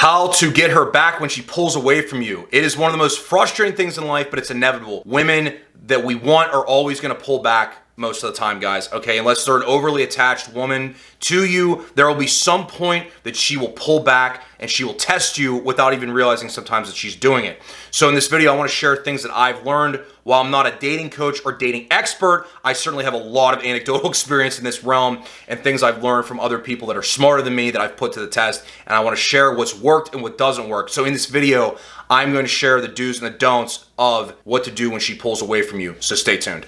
How to get her back when she pulls away from you. It is one of the most frustrating things in life, but it's inevitable. Women that we want are always going to pull back most of the time, guys, okay? Unless they're an overly attached woman to you, there will be some point that she will pull back and she will test you without even realizing sometimes that she's doing it. So in this video, I want to share things that I've learned. While I'm not a dating coach or dating expert, I certainly have a lot of anecdotal experience in this realm and things I've learned from other people that are smarter than me that I've put to the test, and I want to share what's worked and what doesn't work. So in this video, I'm going to share the do's and the don'ts of what to do when she pulls away from you. So stay tuned.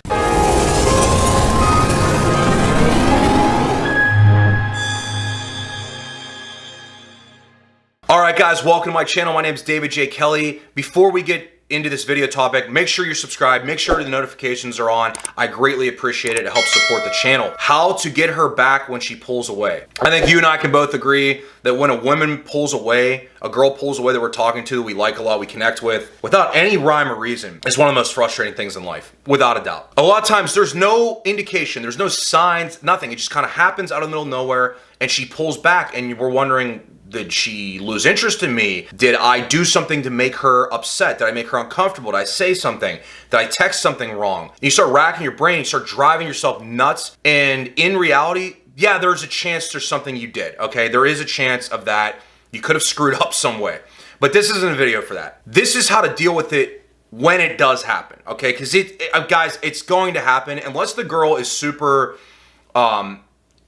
All right, guys, welcome to my channel. My name is David J. Kelly. Before we get into this video topic, make sure you're subscribed, make sure the notifications are on. I greatly appreciate it. It helps support the channel. How to get her back when she pulls away. I think you and I can both agree that when a woman pulls away, a girl pulls away that we're talking to, we like a lot, we connect with, without any rhyme or reason, it's one of the most frustrating things in life, without a doubt. A lot of times there's no indication, there's no signs, nothing. It just kind of happens out of the middle of nowhere and she pulls back and we're wondering, did she lose interest in me? Did I do something to make her upset? Did I make her uncomfortable? Did I say something? Did I text something wrong? You start racking your brain, you start driving yourself nuts. And in reality, yeah, there's a chance there's something you did, okay? There is a chance of that. You could have screwed up some way. But this isn't a video for that. This is how to deal with it when it does happen, okay? Because guys, it's going to happen unless the girl is super,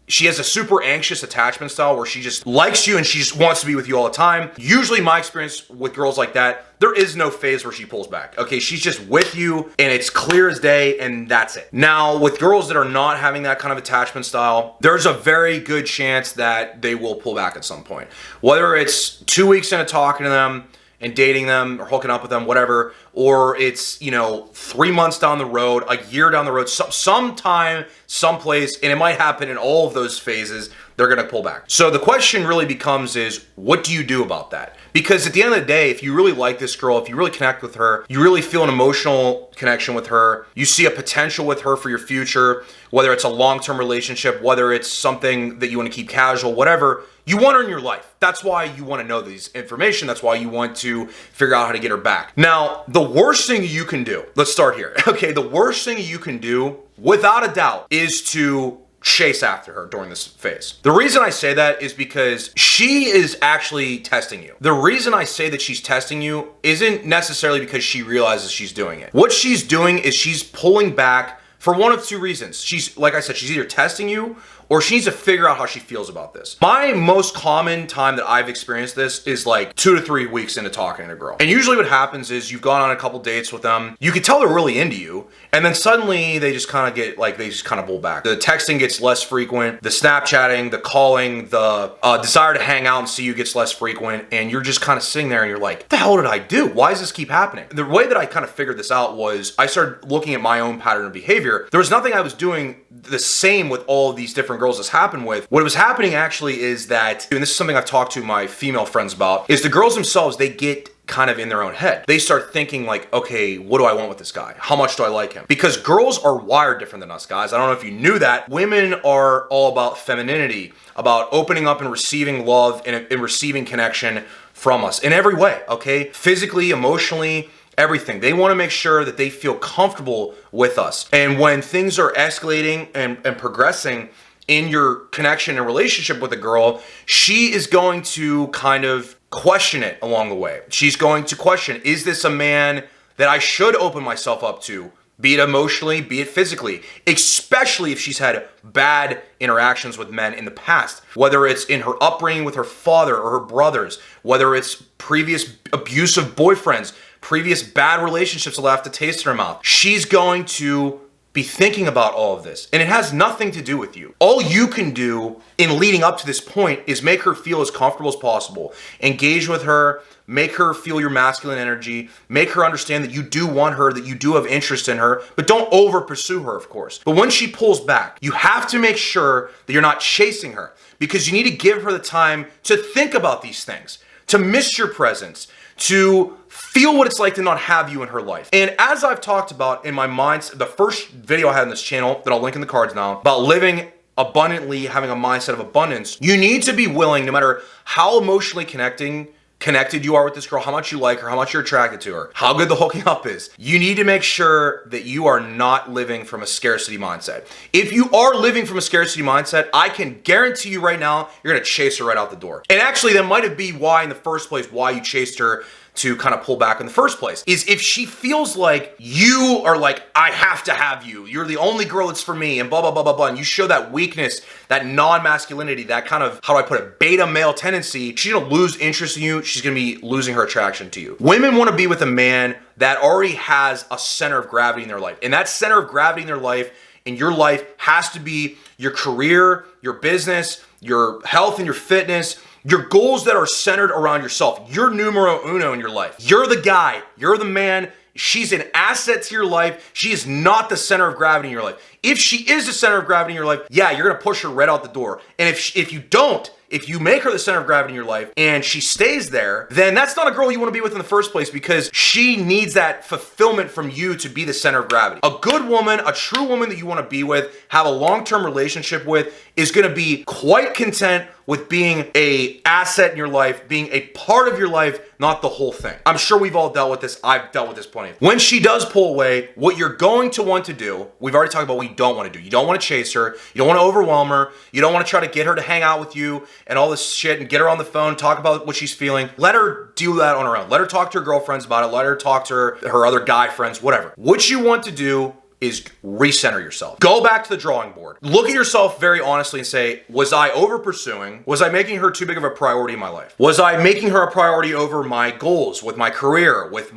she has a super anxious attachment style where she just likes you and she just wants to be with you all the time. Usually my experience with girls like that, there is no phase where she pulls back. Okay, she's just with you and it's clear as day and that's it. Now, with girls that are not having that kind of attachment style, there's a very good chance that they will pull back at some point. Whether it's 2 weeks into talking to them and dating them or hooking up with them, whatever, or it's, 3 months down the road, a year down the road, sometime, someplace, and it might happen in all of those phases, they're gonna pull back. So the question really becomes is, what do you do about that? Because at the end of the day, if you really like this girl, if you really connect with her, you really feel an emotional connection with her, you see a potential with her for your future, whether it's a long-term relationship, whether it's something that you want to keep casual, whatever, you want her in your life. That's why you want to know this information. That's why you want to figure out how to get her back. Now, the worst thing you can do, let's start here. Okay, the worst thing you can do, without a doubt, is to chase after her during this phase. The reason I say that is because she is actually testing you. The reason I say that she's testing you isn't necessarily because she realizes she's doing it. What she's doing is she's pulling back for one of two reasons. She's, like I said, she's either testing you or she needs to figure out how she feels about this. My most common time that I've experienced this is like 2 to 3 weeks into talking to a girl. And usually what happens is you've gone on a couple dates with them, you can tell they're really into you, and then suddenly they just kind of get like, they just kind of pull back. The texting gets less frequent, the Snapchatting, the calling, the desire to hang out and see you gets less frequent, and you're just kind of sitting there and you're like, what the hell did I do? Why does this keep happening? The way that I kind of figured this out was I started looking at my own pattern of behavior. There was nothing I was doing the same with all of these different girls this happened with. What was happening actually is that, and this is something I've talked to my female friends about, is the girls themselves, they get kind of in their own head. They start thinking like, okay, what do I want with this guy? How much do I like him? Because girls are wired different than us, guys. I don't know if you knew that. Women are all about femininity, about opening up and receiving love and receiving connection from us in every way, okay? Physically, emotionally, everything. They want to make sure that they feel comfortable with us. And when things are escalating and progressing in your connection and relationship with a girl, she is going to kind of question it along the way. She's going to question, is this a man that I should open myself up to? Be it emotionally, be it physically, especially if she's had bad interactions with men in the past, whether it's in her upbringing with her father or her brothers, whether it's previous abusive boyfriends, previous bad relationships that left a taste in her mouth. She's going to be thinking about all of this, and it has nothing to do with you. All you can do in leading up to this point is make her feel as comfortable as possible. Engage with her, make her feel your masculine energy, make her understand that you do want her, that you do have interest in her, but don't over pursue her, of course. But when she pulls back, you have to make sure that you're not chasing her, because you need to give her the time to think about these things, to miss your presence, to feel what it's like to not have you in her life. And as I've talked about in my mind, the first video I had on this channel that I'll link in the cards now, about living abundantly, having a mindset of abundance, you need to be willing, no matter how emotionally connected connected you are with this girl, how much you like her, how much you're attracted to her, how good the hooking up is. You need to make sure that you are not living from a scarcity mindset. If you are living from a scarcity mindset, I can guarantee you right now, you're gonna chase her right out the door. And actually, that might have been why in the first place, why you chased her to kind of pull back in the first place, is if she feels like you are like, I have to have you, you're the only girl that's for me, and blah, blah, blah, blah, blah, and you show that weakness, that non-masculinity, that kind of, how do I put it, beta male tendency, she's gonna lose interest in you, she's gonna be losing her attraction to you. Women wanna be with a man that already has a center of gravity in their life, and that center of gravity in their life, in your life, has to be your career, your business, your health and your fitness, your goals that are centered around yourself. You're numero uno in your life. You're the guy. You're the man. She's an asset to your life. She is not the center of gravity in your life. If she is the center of gravity in your life, yeah, you're gonna push her right out the door. And if you don't, if you make her the center of gravity in your life and she stays there, then that's not a girl you want to be with in the first place, because she needs that fulfillment from you to be the center of gravity. A good woman, a true woman that you want to be with, have a long-term relationship with, is going to be quite content with being a asset in your life, being a part of your life, not the whole thing. I'm sure we've all dealt with this. I've dealt with this plenty. When she does pull away, what you're going to want to do, we've already talked about what you don't want to do. You don't want to chase her. You don't want to overwhelm her. You don't want to try to get her to hang out with you and all this shit and get her on the phone, talk about what she's feeling. Let her do that on her own. Let her talk to her girlfriends about it. Let her talk to her other guy friends, whatever. What you want to do is recenter yourself. Go back to the drawing board. Look at yourself very honestly and say, was I over pursuing? Was I making her too big of a priority in my life? Was I making her a priority over my goals, with my career, with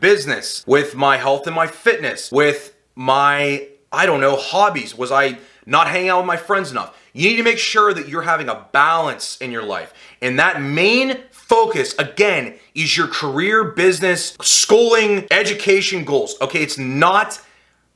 business, with my health and my fitness, with my, I don't know, hobbies? Was I not hanging out with my friends enough? You need to make sure that you're having a balance in your life. And that main focus, again, is your career, business, schooling, education goals. Okay, it's not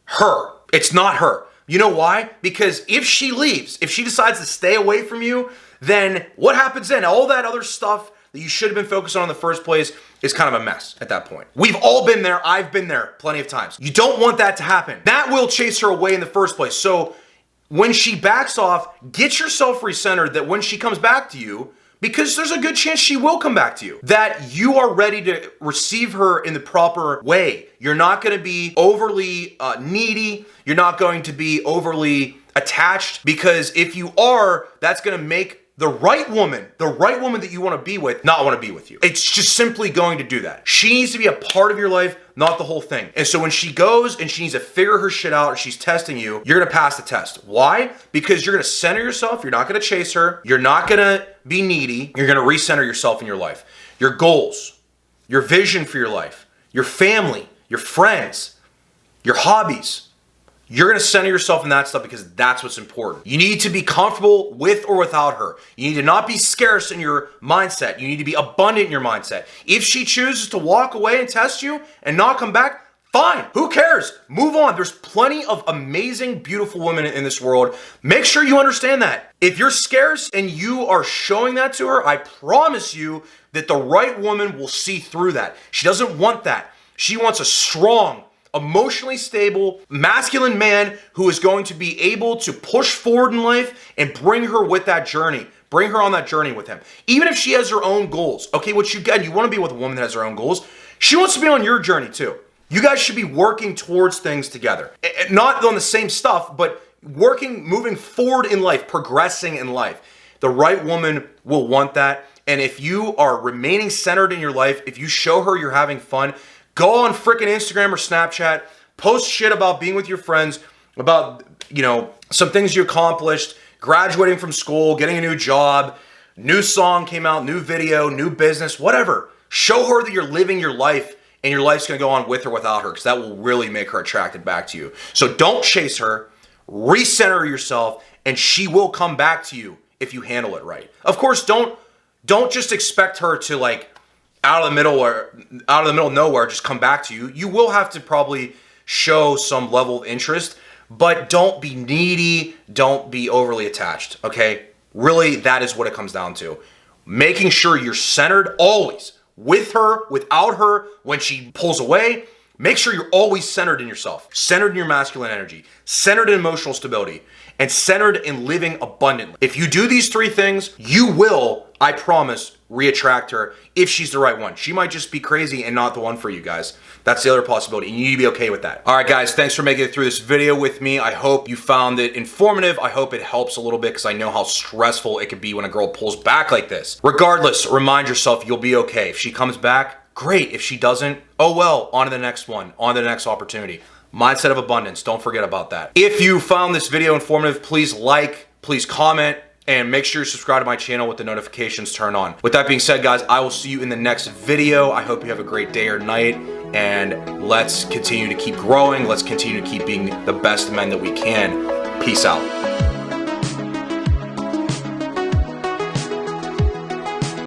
her. It's not her. You know why? Because if she leaves, if she decides to stay away from you, then what happens then? All that other stuff that you should have been focused on in the first place is kind of a mess at that point. We've all been there. I've been there plenty of times. You don't want that to happen. That will chase her away in the first place. So when she backs off, get yourself recentered, that when she comes back to you, because there's a good chance she will come back to you, that you are ready to receive her in the proper way. You're not going to be overly needy. You're not going to be overly attached, because if you are, that's going to make the right woman that you want to be with, not want to be with you. It's just simply going to do that. She needs to be a part of your life, not the whole thing. And so when she goes and she needs to figure her shit out, or she's testing you, you're going to pass the test. Why? Because you're going to center yourself. You're not going to chase her. You're not going to be needy. You're going to recenter yourself in your life. Your goals, your vision for your life, your family, your friends, your hobbies. You're going to center yourself in that stuff, because that's what's important. You need to be comfortable with or without her. You need to not be scarce in your mindset. You need to be abundant in your mindset. If she chooses to walk away and test you and not come back, fine. Who cares? Move on. There's plenty of amazing, beautiful women in this world. Make sure you understand that. If you're scarce and you are showing that to her, I promise you that the right woman will see through that. She doesn't want that. She wants a strong, emotionally stable, masculine man who is going to be able to push forward in life and bring her with that journey. Bring her on that journey with him. Even if she has her own goals. Okay, what you get, you want to be with a woman that has her own goals. She wants to be on your journey too. You guys should be working towards things together. Not on the same stuff, but moving forward in life, progressing in life. The right woman will want that. And if you are remaining centered in your life, if you show her you're having fun, go on freaking Instagram or Snapchat, post shit about being with your friends, about, some things you accomplished, graduating from school, getting a new job, new song came out, new video, new business, whatever. Show her that you're living your life, and your life's going to go on with or without her, because that will really make her attracted back to you. So don't chase her, recenter yourself, and she will come back to you if you handle it right. Of course, don't just expect her to out of the middle of nowhere just come back to you. You will have to probably show some level of interest, but don't be needy, don't be overly attached, okay? Really, that is what it comes down to. Making sure you're centered always, with her, without her, when she pulls away. Make sure you're always centered in yourself, centered in your masculine energy, centered in emotional stability, and centered in living abundantly. If you do these three things, you will, I promise, reattract her if she's the right one. She might just be crazy and not the one for you guys. That's the other possibility, and you need to be okay with that. All right, guys, thanks for making it through this video with me. I hope you found it informative. I hope it helps a little bit, because I know how stressful it can be when a girl pulls back like this. Regardless, remind yourself you'll be okay. If she comes back, great. If she doesn't, oh well, on to the next one, on to the next opportunity. Mindset of abundance, don't forget about that. If you found this video informative, please like, please comment, and make sure you subscribe to my channel with the notifications turned on. With that being said, guys, I will see you in the next video. I hope you have a great day or night, and let's continue to keep growing. Let's continue to keep being the best men that we can. Peace out.